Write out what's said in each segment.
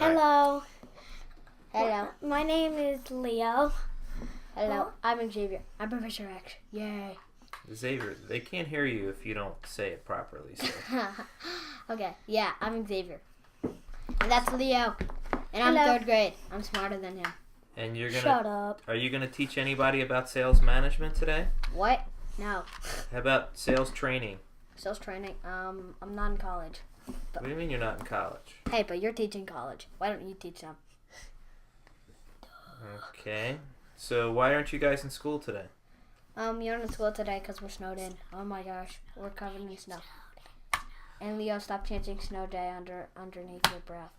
Hello. Hello. My name is Leo. Hello. I'm Xavier. I'm Professor X. Yay. Xavier, they can't hear you if you don't say it properly. So. Okay. Yeah, I'm Xavier. And that's Leo. And I'm Hello. third grade. I'm smarter than him. And you're gonna. Shut up. Are you gonna teach anybody about sales management today? What? No. How about sales training? Sales training. I'm not in college. What do you mean you're not in college? Hey, but you're teaching college. Why don't you teach them? Okay. So why aren't you guys in school today? You're in school today because we're snowed in. Oh my gosh, we're covered in snow. And Leo, stop chanting snow day underneath your breath.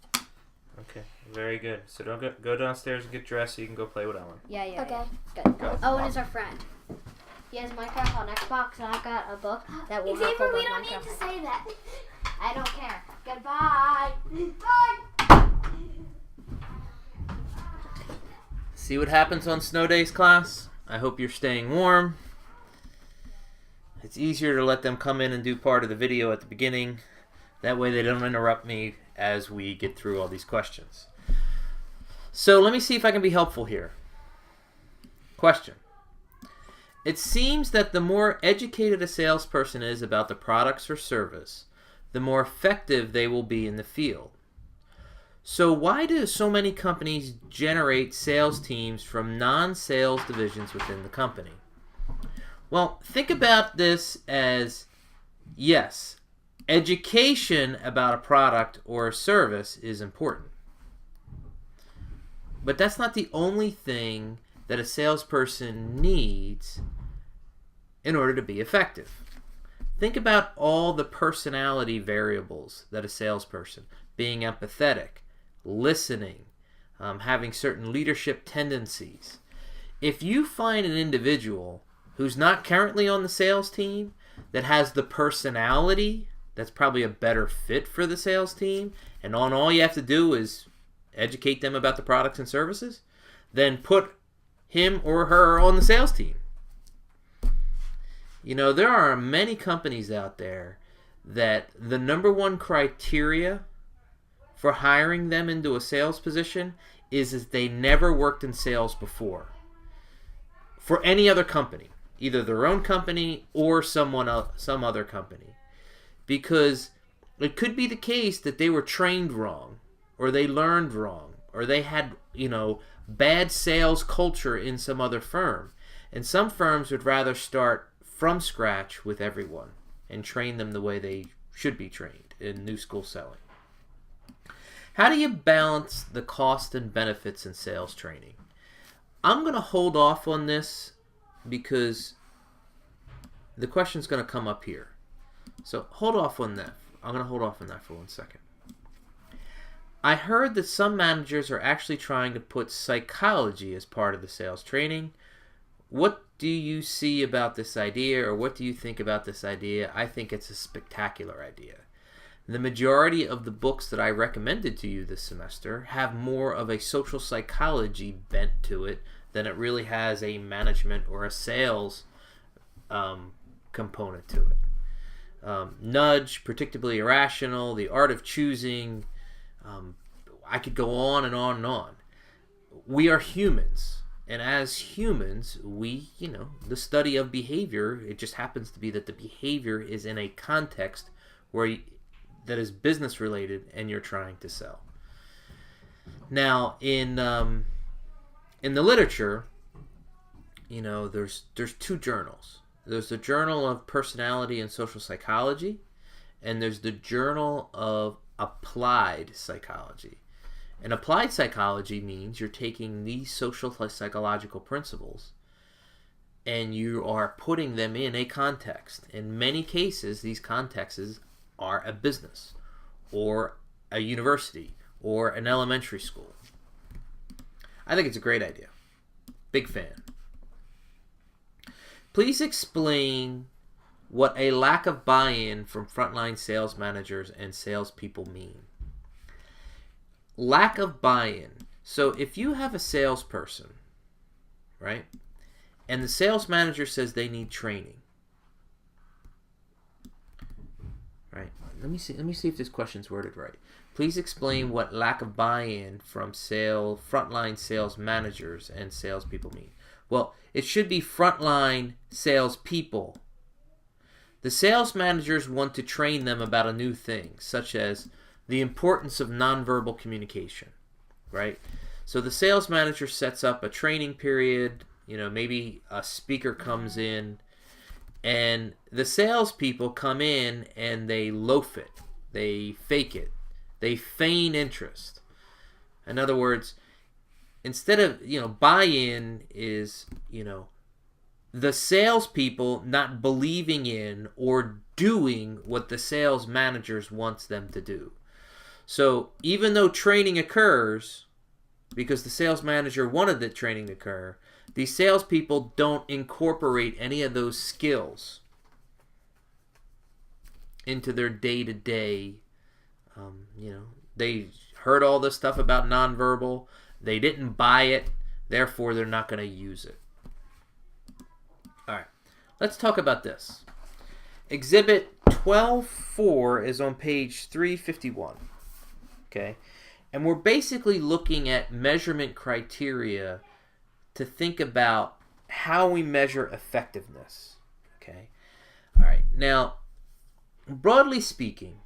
Okay. Very good. So don't go downstairs and get dressed so you can go play with Ellen. Yeah. Okay. Yeah. Good. Go. Owen is our friend. He has Minecraft on Xbox, and I've got a book that will Xavier, we about don't Minecraft. need to say that. I don't care. Goodbye. Bye. See what happens on snow days, class? I hope you're staying warm. It's easier to let them come in and do part of the video at the beginning. That way they don't interrupt me as we get through all these questions. So let me see if I can be helpful here. Question. It seems that the more educated a salesperson is about the products or service, the more effective they will be in the field. So why do so many companies generate sales teams from non-sales divisions within the company? Well, think about this as, yes, education about a product or a service is important. But that's not the only thing that a salesperson needs in order to be effective. Think about all the personality variables that a salesperson, being empathetic, listening, having certain leadership tendencies. If you find an individual who's not currently on the sales team that has the personality that's probably a better fit for the sales team, and all you have to do is educate them about the products and services, then put him or her on the sales team. You know, there are many companies out there that the number one criteria for hiring them into a sales position is they never worked in sales before. For any other company, either their own company or some other company. Because it could be the case that they were trained wrong, or they learned wrong, or they had, bad sales culture in some other firm. And some firms would rather start from scratch with everyone and train them the way they should be trained in new school selling. How do you balance the cost and benefits in sales training? I'm going to hold off on this because the question's going to come up here. So hold off on that. I'm going to hold off on that for 1 second. I heard that some managers are actually trying to put psychology as part of the sales training. What do you see about this idea, or what do you think about this idea? I think it's a spectacular idea. The majority of the books that I recommended to you this semester have more of a social psychology bent to it than it really has a management or a sales component to it. Nudge, Predictably Irrational, The Art of Choosing, I could go on and on and on. We are humans. And as humans, we, the study of behavior, it just happens to be that the behavior is in a context that is business related and you're trying to sell. Now, in the literature, there's two journals. There's the Journal of Personality and Social Psychology, and there's the Journal of Applied Psychology. And applied psychology means you're taking these social psychological principles and you are putting them in a context. In many cases, these contexts are a business or a university or an elementary school. I think it's a great idea. Big fan. Please explain what a lack of buy-in from frontline sales managers and salespeople mean. Lack of buy-in. So if you have a salesperson, right, and the sales manager says they need training, right? Let me see if this question's worded right. Please explain what lack of buy-in from frontline sales managers and salespeople mean. Well, it should be frontline salespeople. The sales managers want to train them about a new thing, such as the importance of nonverbal communication, right? So the sales manager sets up a training period. Maybe a speaker comes in, and the salespeople come in and they loaf it, they fake it, they feign interest. In other words, instead of buy-in is the salespeople not believing in or doing what the sales managers wants them to do. So even though training occurs, because the sales manager wanted the training to occur, these salespeople don't incorporate any of those skills into their day-to-day. They heard all this stuff about nonverbal. They didn't buy it. Therefore, they're not going to use it. All right. Let's talk about this. Exhibit 12.4 is on page 351. Okay? And we're basically looking at measurement criteria to think about how we measure effectiveness. Okay? All right. Now, broadly speaking,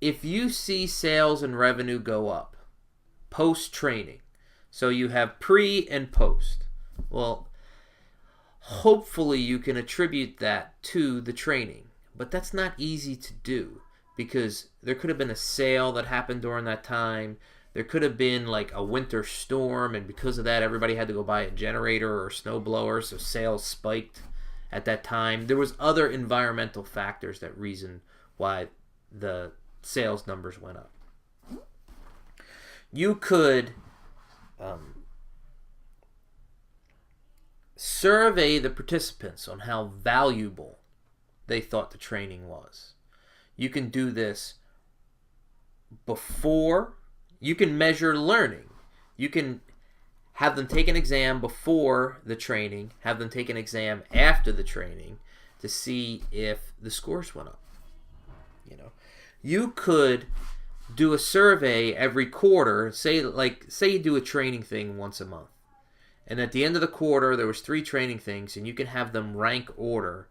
if you see sales and revenue go up post-training, so you have pre and post, well, hopefully you can attribute that to the training. But that's not easy to do, because there could have been a sale that happened during that time. There could have been like a winter storm, and because of that, everybody had to go buy a generator or a snowblower, so sales spiked at that time. There was other environmental factors that reason why the sales numbers went up. You could survey the participants on how valuable they thought the training was. You can do this before. You can measure learning. You can have them take an exam before the training, have them take an exam after the training to see if the scores went up. You could do a survey every quarter. Say you do a training thing once a month, and at the end of the quarter there was 3 training things, and you can have them rank order.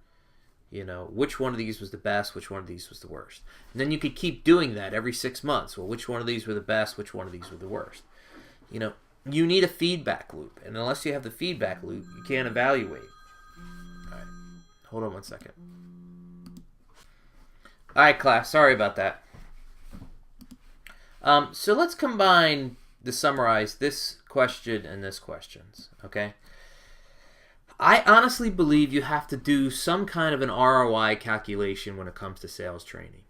Which one of these was the best, which one of these was the worst. And then you could keep doing that every 6 months. Well, which one of these were the best, which one of these were the worst. You need a feedback loop. And unless you have the feedback loop, you can't evaluate. All right. Hold on one second. All right, class. Sorry about that. So let's summarize this question and this questions. Okay? I honestly believe you have to do some kind of an ROI calculation when it comes to sales training.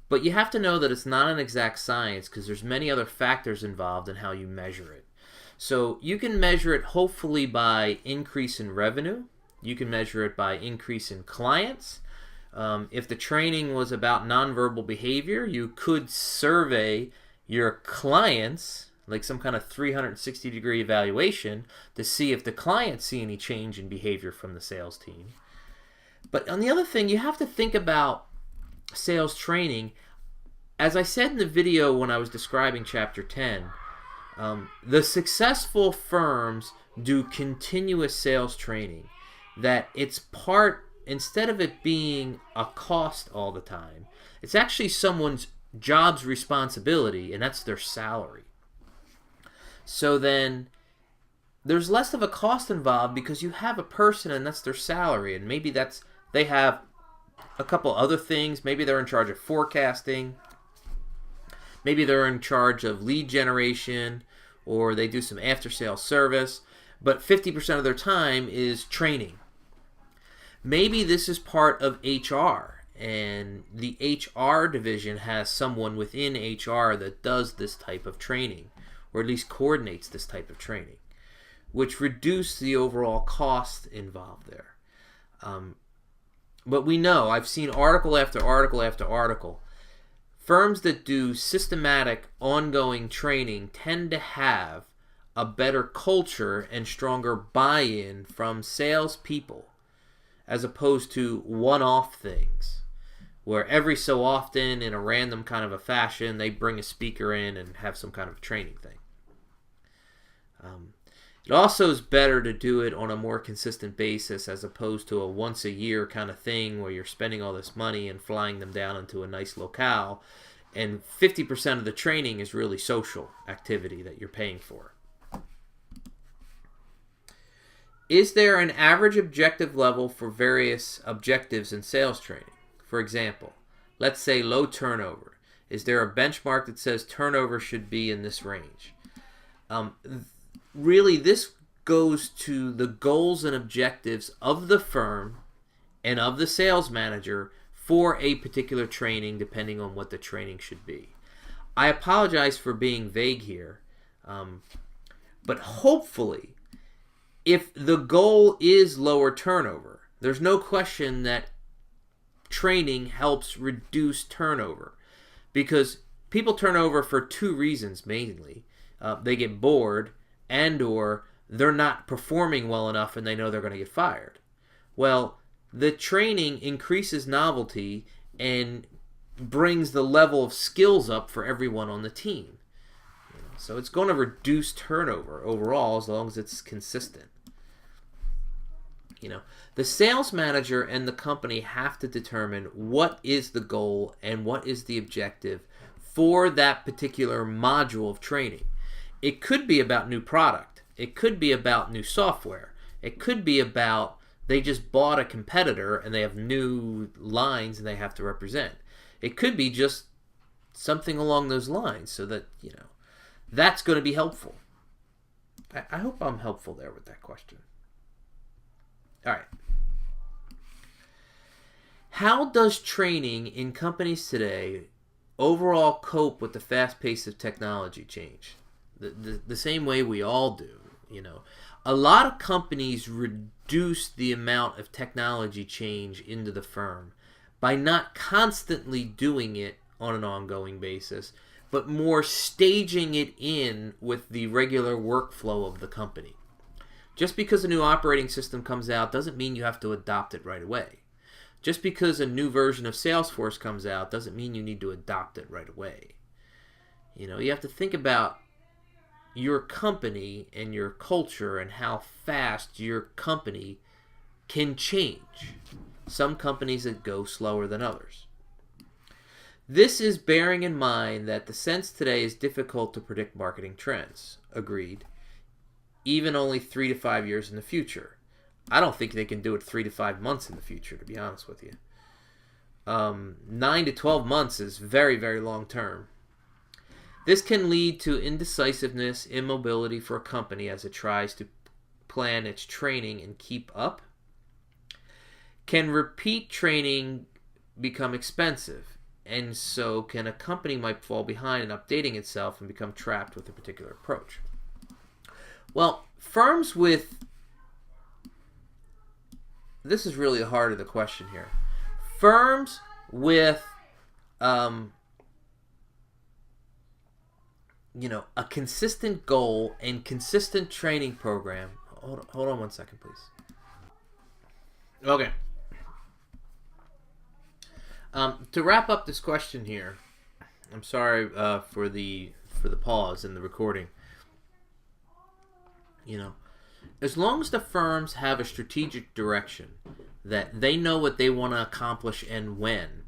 But you have to know that it's not an exact science, because there's many other factors involved in how you measure it. So you can measure it hopefully by increase in revenue. You can measure it by increase in clients. If the training was about nonverbal behavior, you could survey your clients, like some kind of 360-degree evaluation, to see if the clients see any change in behavior from the sales team. But on the other thing, you have to think about sales training. As I said in the video when I was describing Chapter 10, the successful firms do continuous sales training. That it's part, instead of it being a cost all the time, it's actually someone's job's responsibility, and that's their salary. So then there's less of a cost involved, because you have a person and that's their salary, and maybe they have a couple other things. Maybe they're in charge of forecasting. Maybe they're in charge of lead generation, or they do some after-sales service. But 50% of their time is training. Maybe this is part of HR, and the HR division has someone within HR that does this type of training, or at least coordinates this type of training, which reduce the overall cost involved there. But we know, I've seen article after article after article, firms that do systematic, ongoing training tend to have a better culture and stronger buy-in from salespeople, as opposed to one-off things, where every so often, in a random kind of a fashion, they bring a speaker in and have some kind of training thing. It also is better to do it on a more consistent basis as opposed to a once a year kind of thing where you're spending all this money and flying them down into a nice locale, and 50% of the training is really social activity that you're paying for. Is there an average objective level for various objectives in sales training? For example, let's say low turnover. Is there a benchmark that says turnover should be in this range? Really, this goes to the goals and objectives of the firm and of the sales manager for a particular training, depending on what the training should be. I apologize for being vague here, but hopefully, if the goal is lower turnover, there's no question that training helps reduce turnover, because people turn over for two reasons mainly. They get bored, and or they're not performing well enough and they know they're going to get fired. Well, the training increases novelty and brings the level of skills up for everyone on the team. So it's going to reduce turnover overall as long as it's consistent. The sales manager and the company have to determine what is the goal and what is the objective for that particular module of training. It could be about new product. It could be about new software. It could be about they just bought a competitor and they have new lines and they have to represent. It could be just something along those lines, so that, that's going to be helpful. I hope I'm helpful there with that question. All right. How does training in companies today overall cope with the fast pace of technology change? The same way we all do. A lot of companies reduce the amount of technology change into the firm by not constantly doing it on an ongoing basis, but more staging it in with the regular workflow of the company. Just because a new operating system comes out doesn't mean you have to adopt it right away. Just because a new version of Salesforce comes out doesn't mean you need to adopt it right away. You have to think about your company and your culture and how fast your company can change. Some companies that go slower than others. This is bearing in mind that the sense today is difficult to predict marketing trends. Agreed. Even only 3 to 5 years in the future. I don't think they can do it 3 to 5 months in the future, to be honest with you. 9 to 12 months is very, very long term. This can lead to indecisiveness, immobility for a company as it tries to plan its training and keep up. Can repeat training become expensive? And so can a company might fall behind in updating itself and become trapped with a particular approach. Well, firms with... This is really the heart of the question here. Firms with... a consistent goal and consistent training program. Hold on 1 second, please. Okay. To wrap up this question here, I'm sorry for the pause in the recording. As long as the firms have a strategic direction, that they know what they want to accomplish and when.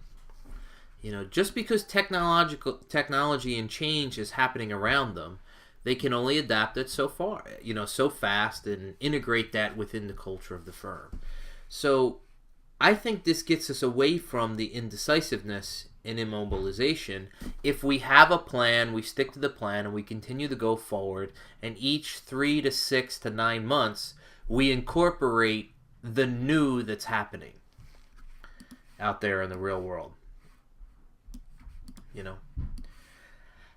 Just because technology and change is happening around them, they can only adapt it so far, so fast, and integrate that within the culture of the firm. So I think this gets us away from the indecisiveness and immobilization. If we have a plan, we stick to the plan, and we continue to go forward, and each 3 to 6 to 9 months, we incorporate the new that's happening out there in the real world.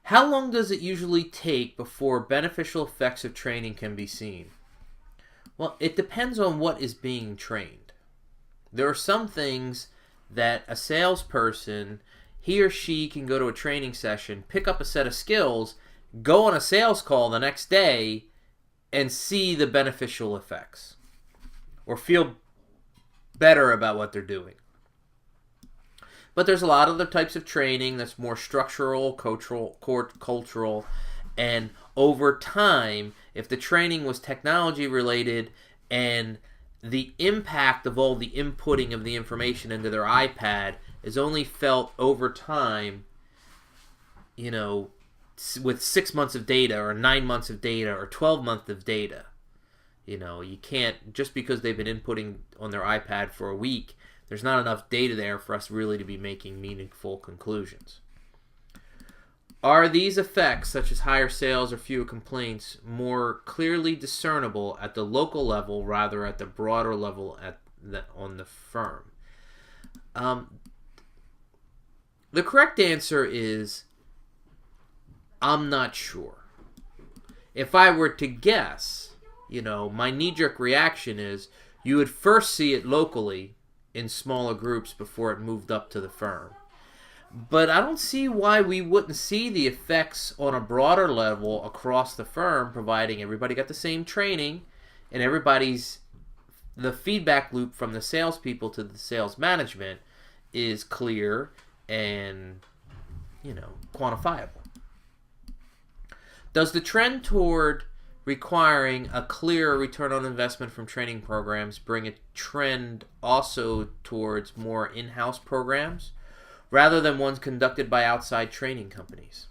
How long does it usually take before beneficial effects of training can be seen? Well, it depends on what is being trained. There are some things that a salesperson, he or she can go to a training session, pick up a set of skills, go on a sales call the next day, and see the beneficial effects, or feel better about what they're doing. But there's a lot of other types of training that's more structural, cultural, and over time, if the training was technology related and the impact of all the inputting of the information into their iPad is only felt over time, with 6 months of data or 9 months of data or 12 months of data. You can't, just because they've been inputting on their iPad for a week, there's not enough data there for us really to be making meaningful conclusions. Are these effects, such as higher sales or fewer complaints, more clearly discernible at the local level rather at the broader level on the firm? The correct answer is, I'm not sure. If I were to guess, my knee-jerk reaction is you would first see it locally in smaller groups before it moved up to the firm. But I don't see why we wouldn't see the effects on a broader level across the firm, providing everybody got the same training and the feedback loop from the salespeople to the sales management is clear and, quantifiable. Does the trend toward requiring a clear return on investment from training programs bring a trend also towards more in-house programs rather than ones conducted by outside training companies?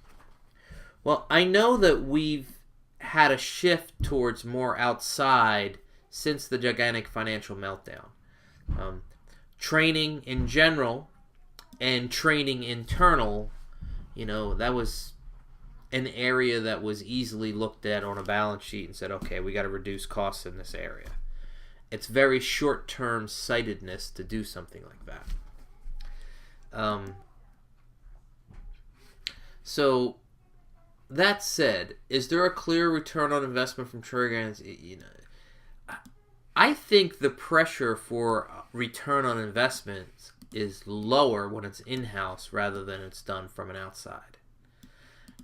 Well, I know that we've had a shift towards more outside since the gigantic financial meltdown. Training in general and training internal, that was an area that was easily looked at on a balance sheet and said, okay, we got to reduce costs in this area. It's very short-term sightedness to do something like that. So that said, is there a clear return on investment from programs? I think the pressure for return on investment is lower when it's in-house rather than it's done from an outside.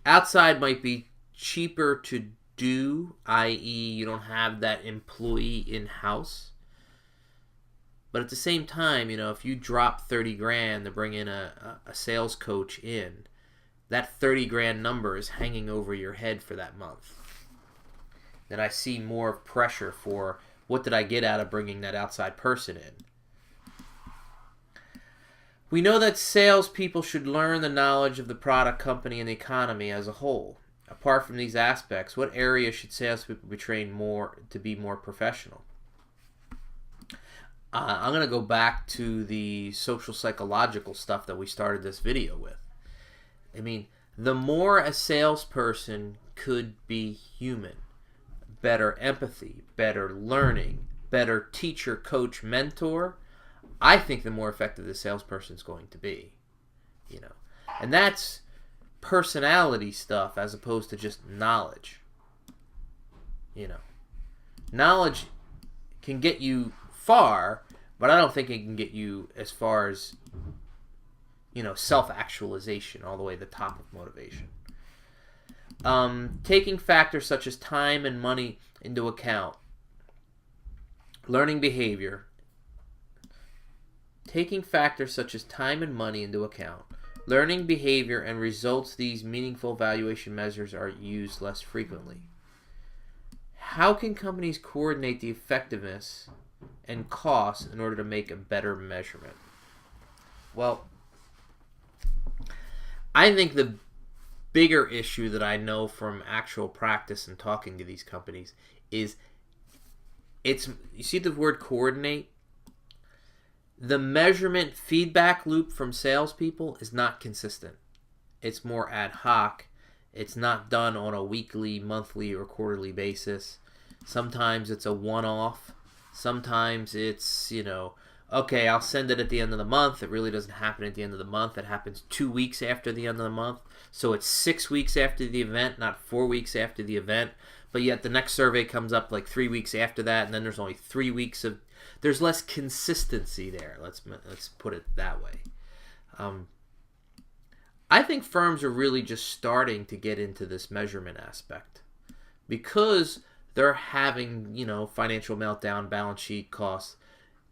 Outside might be cheaper to do, i.e. you don't have that employee in-house. But at the same time, if you drop 30 grand to bring in a sales coach in, that 30 grand number is hanging over your head for that month. Then I see more pressure for what did I get out of bringing that outside person in. We know that salespeople should learn the knowledge of the product, company, and the economy as a whole. Apart from these aspects, what areas should salespeople be trained more to be more professional? I'm going to go back to the social psychological stuff that we started this video with. I mean, the more a salesperson could be human, better empathy, better learning, better teacher, coach, mentor, I think the more effective the salesperson is going to be. And that's personality stuff as opposed to just knowledge. Knowledge can get you far, but I don't think it can get you as far as, self-actualization all the way to the top of motivation. Taking factors such as time and money into account. Learning behavior. Taking factors such as time and money into account. Learning behavior and results these meaningful evaluation measures are used less frequently. How can companies coordinate the effectiveness and cost in order to make a better measurement? Well, I think the bigger issue that I know from actual practice and talking to these companies is you see the word coordinate? The measurement feedback loop from salespeople is not consistent. It's more ad hoc. It's not done on a weekly, monthly, or quarterly basis. Sometimes it's a one-off. Sometimes it's, okay, I'll send it at the end of the month. It really doesn't happen at the end of the month. It happens 2 weeks after the end of the month. So it's 6 weeks after the event, not 4 weeks after the event. But yet the next survey comes up like 3 weeks after that, and then there's only 3 weeks of... There's less consistency there. Let's put it that way. I think firms are really just starting to get into this measurement aspect because they're having, financial meltdown, balance sheet costs.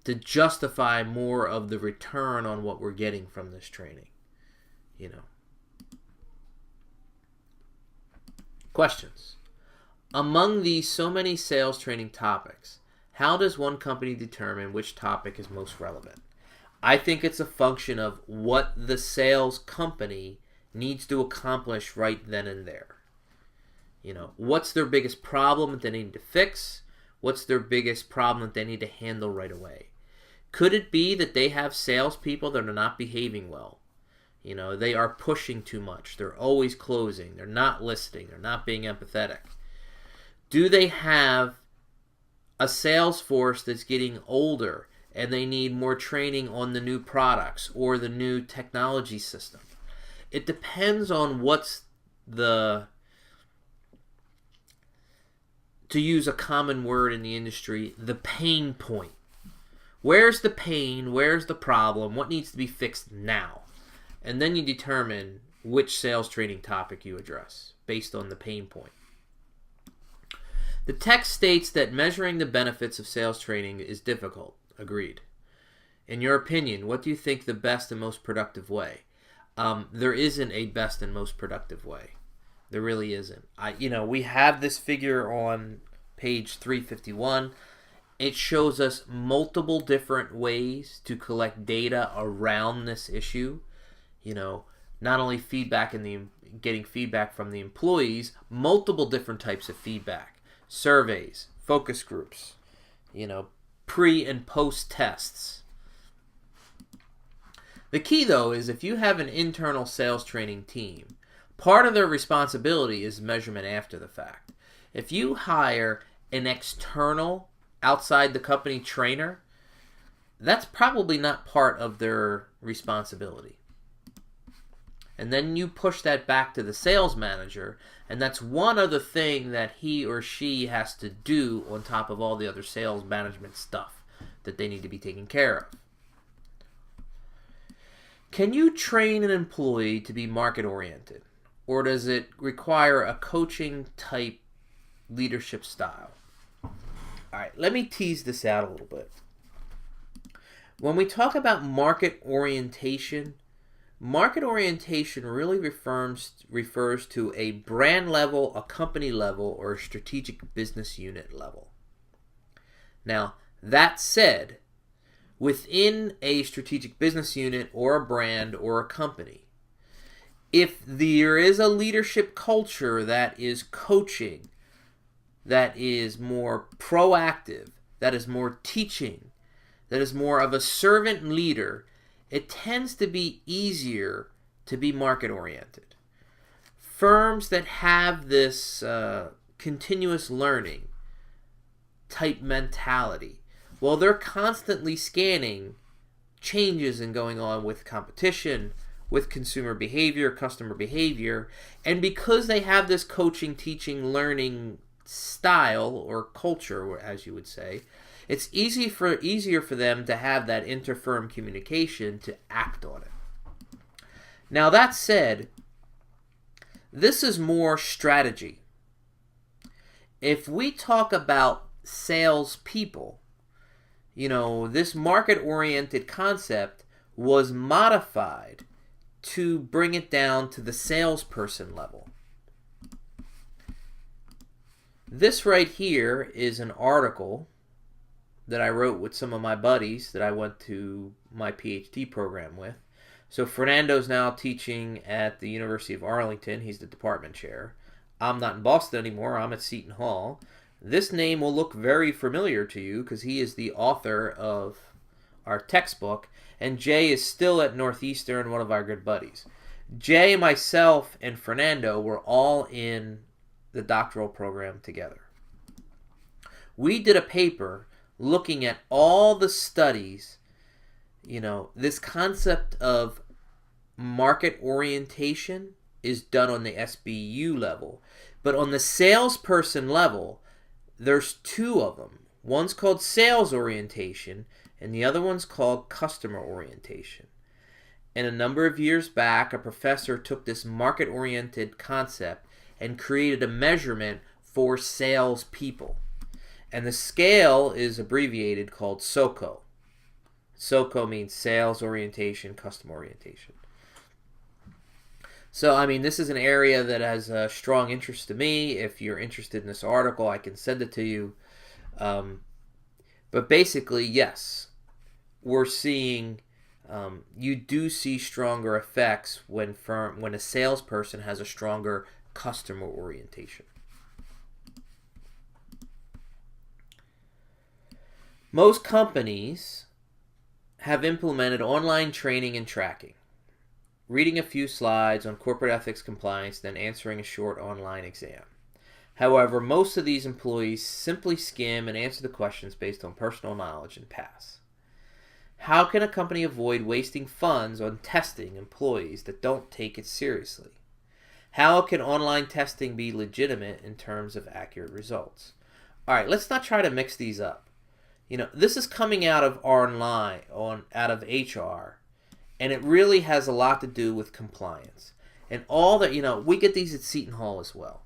to justify more of the return on what we're getting from this training. You know. Questions. Among these so many sales training topics, how does one company determine which topic is most relevant? I think it's a function of what the sales company needs to accomplish right then and there. You know, what's their biggest problem that they need to fix? What's their biggest problem that they need to handle right away? Could it be that they have salespeople that are not behaving well? You know, they are pushing too much. They're always closing. They're not listening. They're not being empathetic. Do they have a sales force that's getting older and they need more training on the new products or the new technology system? It depends on what's the, to use a common word in the industry, the pain point. Where's the pain? Where's the problem? What needs to be fixed now? And then you determine which sales training topic you address based on the pain point. The text states that measuring the benefits of sales training is difficult. Agreed. In your opinion, what do you think the best and most productive way? There isn't a best and most productive way. There really isn't. We have this figure on page 351. It shows us multiple different ways to collect data around this issue. Not only feedback getting feedback from the employees, multiple different types of feedback. Surveys, focus groups, pre and post tests. The key, though, is if you have an internal sales training team, part of their responsibility is measurement after the fact. If you hire an external, outside the company trainer, that's probably not part of their responsibility. And then you push that back to the sales manager, and that's one other thing that he or she has to do on top of all the other sales management stuff that they need to be taking care of. Can you train an employee to be market-oriented, or does it require a coaching-type leadership style? All right, let me tease this out a little bit. When we talk about market orientation really refers to a brand level, a company level, or a strategic business unit level. Now, that said, within a strategic business unit or a brand or a company, if there is a leadership culture that is coaching, that is more proactive, that is more teaching, that is more of a servant leader, it tends to be easier to be market-oriented. Firms that have this continuous learning type mentality, well, they're constantly scanning changes and going on with competition, with consumer behavior, customer behavior, and because they have this coaching, teaching, learning style or culture, as you would say, it's easier for them to have that inter-firm communication to act on it. Now, that said, this is more strategy. If we talk about salespeople, this market-oriented concept was modified to bring it down to the salesperson level. This right here is an article that I wrote with some of my buddies that I went to my PhD program with. So Fernando's now teaching at the University of Arlington. He's the department chair. I'm not in Boston anymore. I'm at Seton Hall. This name will look very familiar to you because he is the author of our textbook. And Jay is still at Northeastern, one of our good buddies. Jay, myself, and Fernando were all in the doctoral program together. We did a paper looking at all the studies, this concept of market orientation is done on the SBU level. But on the salesperson level, there's two of them. One's called sales orientation, and the other one's called customer orientation. And a number of years back, a professor took this market-oriented concept and created a measurement for salespeople. And the scale is abbreviated called SOCO. SOCO means sales orientation, customer orientation. So, I mean, this is an area that has a strong interest to me. If you're interested in this article, I can send it to you. But basically, yes, we're seeing, you do see stronger effects when a salesperson has a stronger customer orientation. Most companies have implemented online training and tracking, reading a few slides on corporate ethics compliance, then answering a short online exam. However, most of these employees simply skim and answer the questions based on personal knowledge and pass. How can a company avoid wasting funds on testing employees that don't take it seriously? How can online testing be legitimate in terms of accurate results? All right, let's not try to mix these up. This is coming out of out of HR, and it really has a lot to do with compliance. And all that, we get these at Seton Hall as well.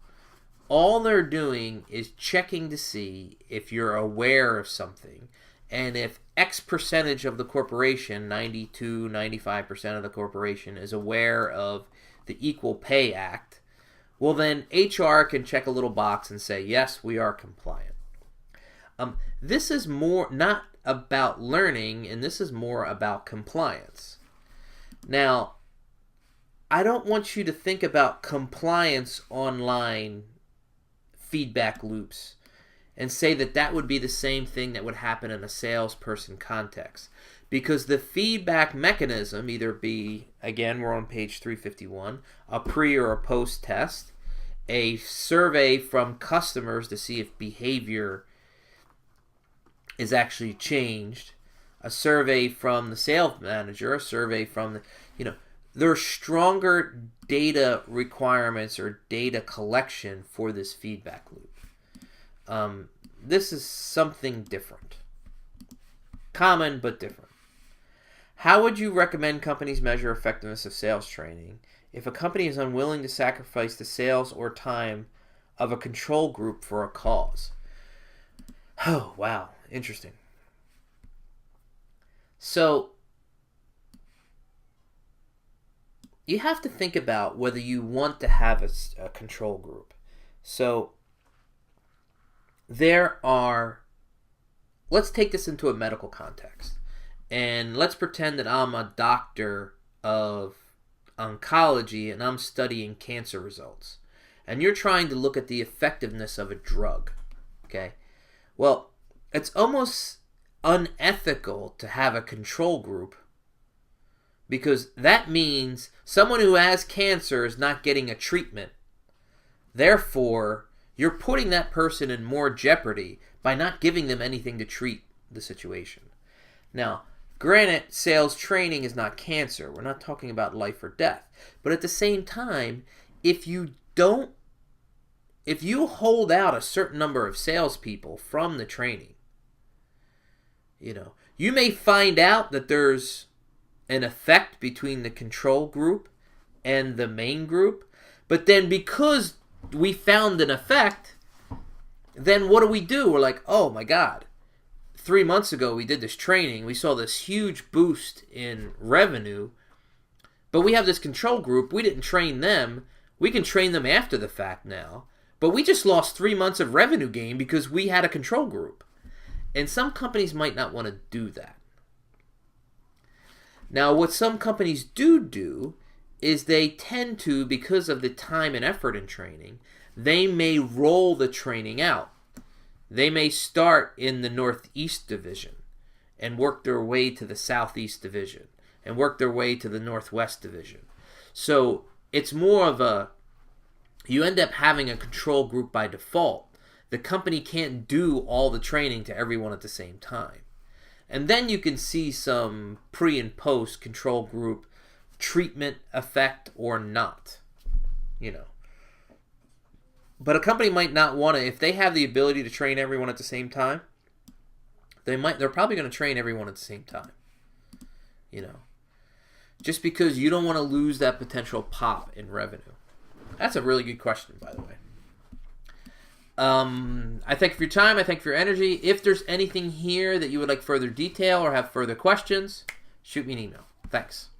All they're doing is checking to see if you're aware of something, and if X percentage of the corporation, 92, 95% of the corporation, is aware of the Equal Pay Act, well then HR can check a little box and say, yes, we are compliant. This is more not about learning, and this is more about compliance. Now, I don't want you to think about compliance online feedback loops and say that would be the same thing that would happen in a salesperson context. Because the feedback mechanism, either be, again, we're on page 351, a pre or a post test, a survey from customers to see if behavior is actually changed, a survey from the sales manager, a survey from there are stronger data requirements or data collection for this feedback loop. This is something different. Common, but different. How would you recommend companies measure effectiveness of sales training if a company is unwilling to sacrifice the sales or time of a control group for a cause? Oh, wow. Interesting. So, you have to think about whether you want to have a control group. So, let's take this into a medical context. And let's pretend that I'm a doctor of oncology and I'm studying cancer results. And you're trying to look at the effectiveness of a drug. Okay? Well, it's almost unethical to have a control group, because that means someone who has cancer is not getting a treatment. Therefore, you're putting that person in more jeopardy by not giving them anything to treat the situation. Now, granted, sales training is not cancer. We're not talking about life or death. But at the same time, if you hold out a certain number of salespeople from the training, you may find out that there's an effect between the control group and the main group, but then because we found an effect, then what do? We're like, oh my God, 3 months ago we did this training, we saw this huge boost in revenue, but we have this control group, we didn't train them, we can train them after the fact now, but we just lost 3 months of revenue gain because we had a control group. And some companies might not want to do that. Now, what some companies do is they tend to, because of the time and effort in training, they may roll the training out. They may start in the Northeast Division and work their way to the Southeast Division and work their way to the Northwest Division. So it's more of you end up having a control group by default. The company can't do all the training to everyone at the same time. And then you can see some pre and post control group treatment effect or not. But a company might not want to, if they have the ability to train everyone at the same time, they're probably going to train everyone at the same time. Just because you don't want to lose that potential pop in revenue. That's a really good question, by the way. I thank you for your time. I thank you for your energy. If there's anything here that you would like further detail or have further questions, shoot me an email. Thanks.